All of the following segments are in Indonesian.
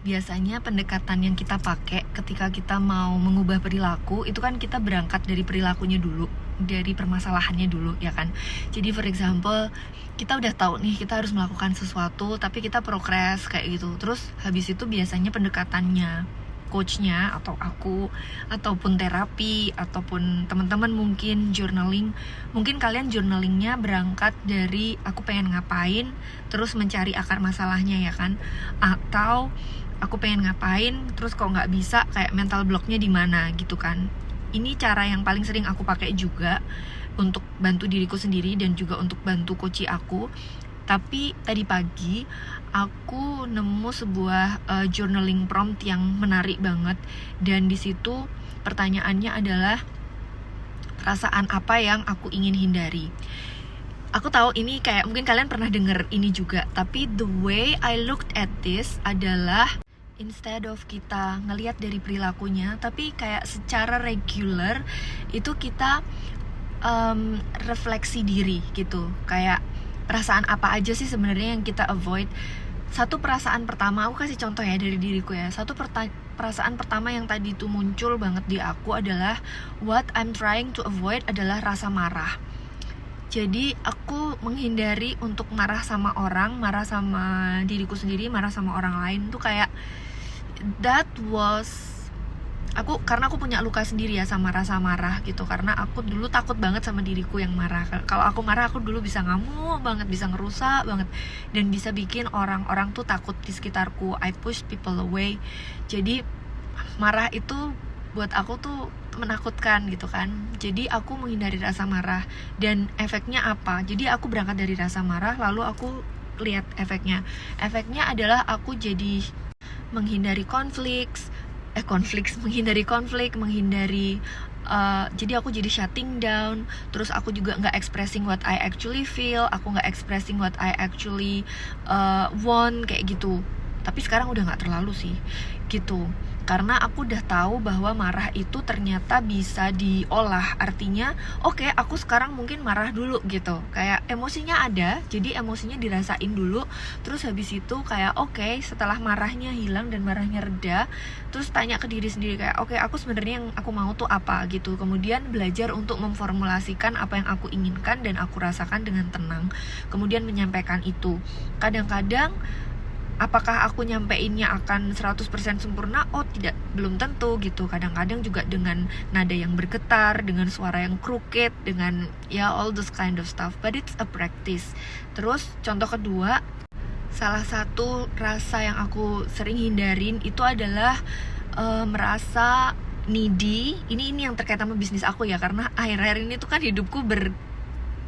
biasanya pendekatan yang kita pakai ketika kita mau mengubah perilaku itu kan kita berangkat dari perilakunya dulu, dari permasalahannya dulu ya kan. Jadi for example, kita udah tahu nih kita harus melakukan sesuatu tapi kita progres kayak gitu. Terus habis itu biasanya pendekatannya coachnya atau aku ataupun terapi ataupun teman-teman mungkin journaling, mungkin kalian journalingnya berangkat dari aku pengen ngapain terus mencari akar masalahnya ya kan, atau aku pengen ngapain terus kok nggak bisa, kayak mental blocknya di mana gitu kan. Ini cara yang paling sering aku pakai juga untuk bantu diriku sendiri dan juga untuk bantu coach aku. Tapi tadi pagi aku nemu sebuah journaling prompt yang menarik banget, dan di situ pertanyaannya adalah perasaan apa yang aku ingin hindari. Aku tahu ini kayak mungkin kalian pernah denger ini juga, tapi the way I looked at this adalah instead of kita ngelihat dari perilakunya, tapi kayak secara regular itu kita refleksi diri gitu. Kayak perasaan apa aja sih sebenarnya yang kita avoid. Satu perasaan pertama, aku kasih contoh ya dari diriku ya. Satu perasaan pertama yang tadi itu muncul banget di aku adalah what I'm trying to avoid adalah rasa marah. Jadi aku menghindari untuk marah sama orang, marah sama diriku sendiri, marah sama orang lain tuh kayak that was karena aku punya luka sendiri ya sama rasa marah gitu. Karena aku dulu takut banget sama diriku yang marah. Kalau aku marah aku dulu bisa ngamuk banget, bisa ngerusak banget, dan bisa bikin orang-orang tuh takut di sekitarku. I push people away. Jadi marah itu buat aku tuh menakutkan gitu kan. Jadi aku menghindari rasa marah. Dan efeknya apa? Jadi aku berangkat dari rasa marah, lalu aku lihat efeknya. Efeknya adalah aku jadi menghindari menghindari jadi aku jadi shutting down. Terus aku juga nggak expressing what I actually feel, aku nggak expressing what I actually want kayak gitu. Tapi sekarang udah nggak terlalu sih gitu, karena aku udah tahu bahwa marah itu ternyata bisa diolah. Artinya oke, aku sekarang mungkin marah dulu gitu, kayak emosinya ada, jadi emosinya dirasain dulu. Terus habis itu kayak oke, setelah marahnya hilang dan marahnya reda, terus tanya ke diri sendiri kayak oke, aku sebenarnya yang aku mau tuh apa gitu. Kemudian belajar untuk memformulasikan apa yang aku inginkan dan aku rasakan dengan tenang, kemudian menyampaikan itu. Kadang-kadang apakah aku nyampeinnya akan 100% sempurna? Oh tidak, belum tentu gitu. Kadang-kadang juga dengan nada yang bergetar, dengan suara yang crooked, dengan ya all those kind of stuff. But it's a practice. Terus contoh kedua, salah satu rasa yang aku sering hindarin itu adalah merasa needy. Ini yang terkait sama bisnis aku ya, karena akhir-akhir ini tuh kan hidupku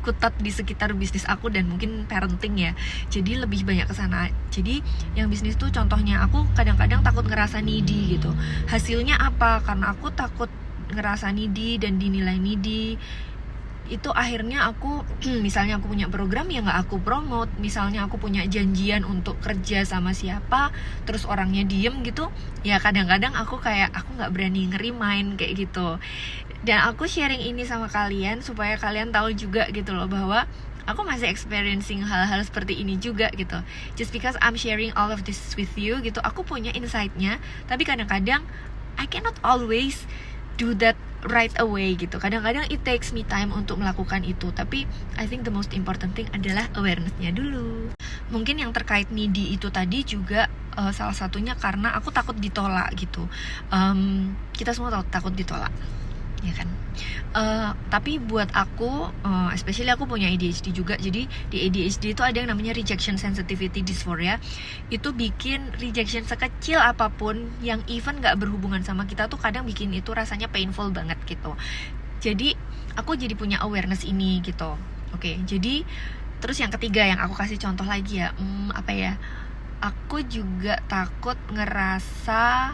kutat di sekitar bisnis aku dan mungkin parenting ya, jadi lebih banyak kesana. Jadi yang bisnis tuh contohnya aku kadang-kadang takut ngerasa needy gitu. Hasilnya apa? Karena aku takut ngerasa needy dan dinilai needy, itu akhirnya aku misalnya aku punya program ya nggak aku promote. Misalnya aku punya janjian untuk kerja sama siapa, terus orangnya diem gitu, ya kadang-kadang aku kayak aku nggak berani ngerimain kayak gitu. Dan aku sharing ini sama kalian supaya kalian tahu juga gitu loh, bahwa aku masih experiencing hal-hal seperti ini juga gitu. Just because I'm sharing all of this with you gitu, aku punya insight-nya, tapi kadang-kadang I cannot always do that right away gitu. Kadang-kadang it takes me time untuk melakukan itu. Tapi I think the most important thing adalah awareness-nya dulu. Mungkin yang terkait needy itu tadi juga salah satunya karena aku takut ditolak gitu. Kita semua takut ditolak, ya kan? Tapi buat aku, especially aku punya ADHD juga. Jadi di ADHD itu ada yang namanya rejection sensitivity dysphoria. Itu bikin rejection sekecil apapun yang even gak berhubungan sama kita tuh kadang bikin itu rasanya painful banget gitu. Jadi aku jadi punya awareness ini gitu. Oke, jadi terus yang ketiga yang aku kasih contoh lagi ya, apa ya, aku juga takut ngerasa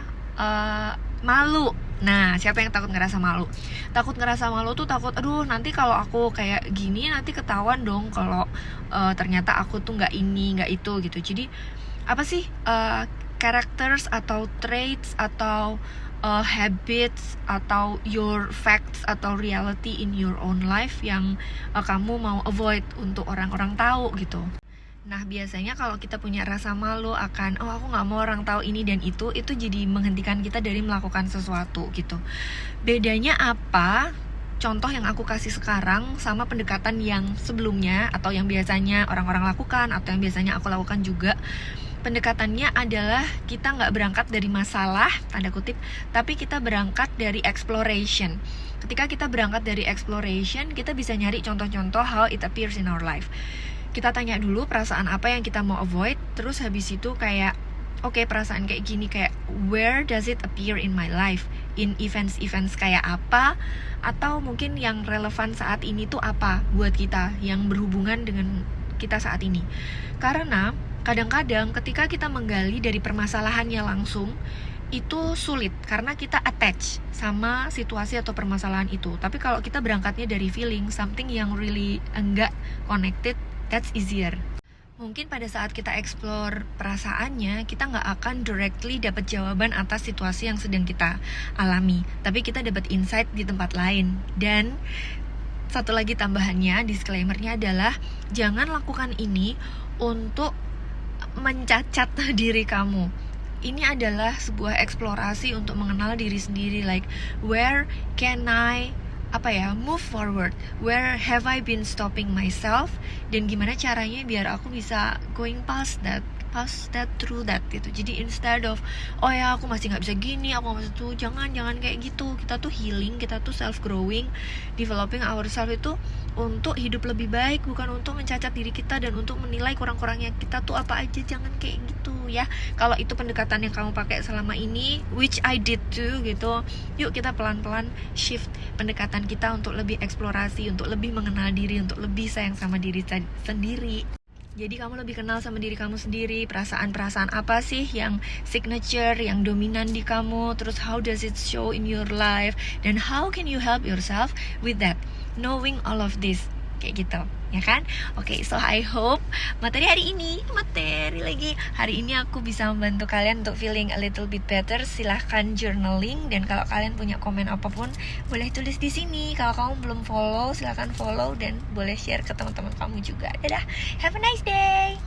malu. Nah, siapa yang takut ngerasa malu? Takut ngerasa malu tuh takut, aduh nanti kalau aku kayak gini nanti ketahuan dong kalau ternyata aku tuh nggak ini nggak itu gitu. Jadi apa sih characters atau traits atau habits atau your facts atau reality in your own life yang kamu mau avoid untuk orang-orang tahu gitu. Nah, biasanya kalau kita punya rasa malu akan aku nggak mau orang tahu ini dan itu jadi menghentikan kita dari melakukan sesuatu gitu. Bedanya apa? Contoh yang aku kasih sekarang sama pendekatan yang sebelumnya atau yang biasanya orang-orang lakukan atau yang biasanya aku lakukan juga. Pendekatannya adalah kita nggak berangkat dari masalah, tanda kutip, tapi kita berangkat dari exploration. Ketika kita berangkat dari exploration, kita bisa nyari contoh-contoh how it appears in our life. Kita tanya dulu perasaan apa yang kita mau avoid, terus habis itu kayak oke, perasaan kayak gini, kayak where does it appear in my life, in events kayak apa, atau mungkin yang relevan saat ini tuh apa buat kita, yang berhubungan dengan kita saat ini. Karena kadang-kadang ketika kita menggali dari permasalahannya langsung, itu sulit karena kita attach sama situasi atau permasalahan itu. Tapi kalau kita berangkatnya dari feeling, something yang really enggak connected, that's easier. Mungkin pada saat kita explore perasaannya, kita nggak akan directly dapat jawaban atas situasi yang sedang kita alami, tapi kita dapat insight di tempat lain. Dan satu lagi tambahannya, disclaimernya adalah jangan lakukan ini untuk mencacat diri kamu. Ini adalah sebuah eksplorasi untuk mengenal diri sendiri, like where can I move forward, where have I been stopping myself, dan gimana caranya biar aku bisa going past that through that gitu. Jadi instead of aku masih nggak bisa gini, aku masih tuh, jangan kayak gitu. Kita tuh healing, kita tuh self growing, developing ourselves itu untuk hidup lebih baik, bukan untuk mencacat diri kita dan untuk menilai kurang-kurangnya kita tuh apa aja. Jangan kayak gitu ya. Kalau itu pendekatan yang kamu pakai selama ini, which I did too gitu, yuk kita pelan-pelan shift pendekatan kita untuk lebih eksplorasi, untuk lebih mengenal diri, untuk lebih sayang sama diri sendiri. Jadi kamu lebih kenal sama diri kamu sendiri, perasaan-perasaan apa sih yang signature, yang dominan di kamu, terus how does it show in your life, dan how can you help yourself with that, knowing all of this, kayak gitu, ya kan? Oke, so I hope materi ini aku bisa membantu kalian untuk feeling a little bit better. Silahkan journaling, dan kalau kalian punya komen apapun boleh tulis di sini. Kalau kamu belum follow, silahkan follow dan boleh share ke teman-teman kamu juga. Dadah, have a nice day.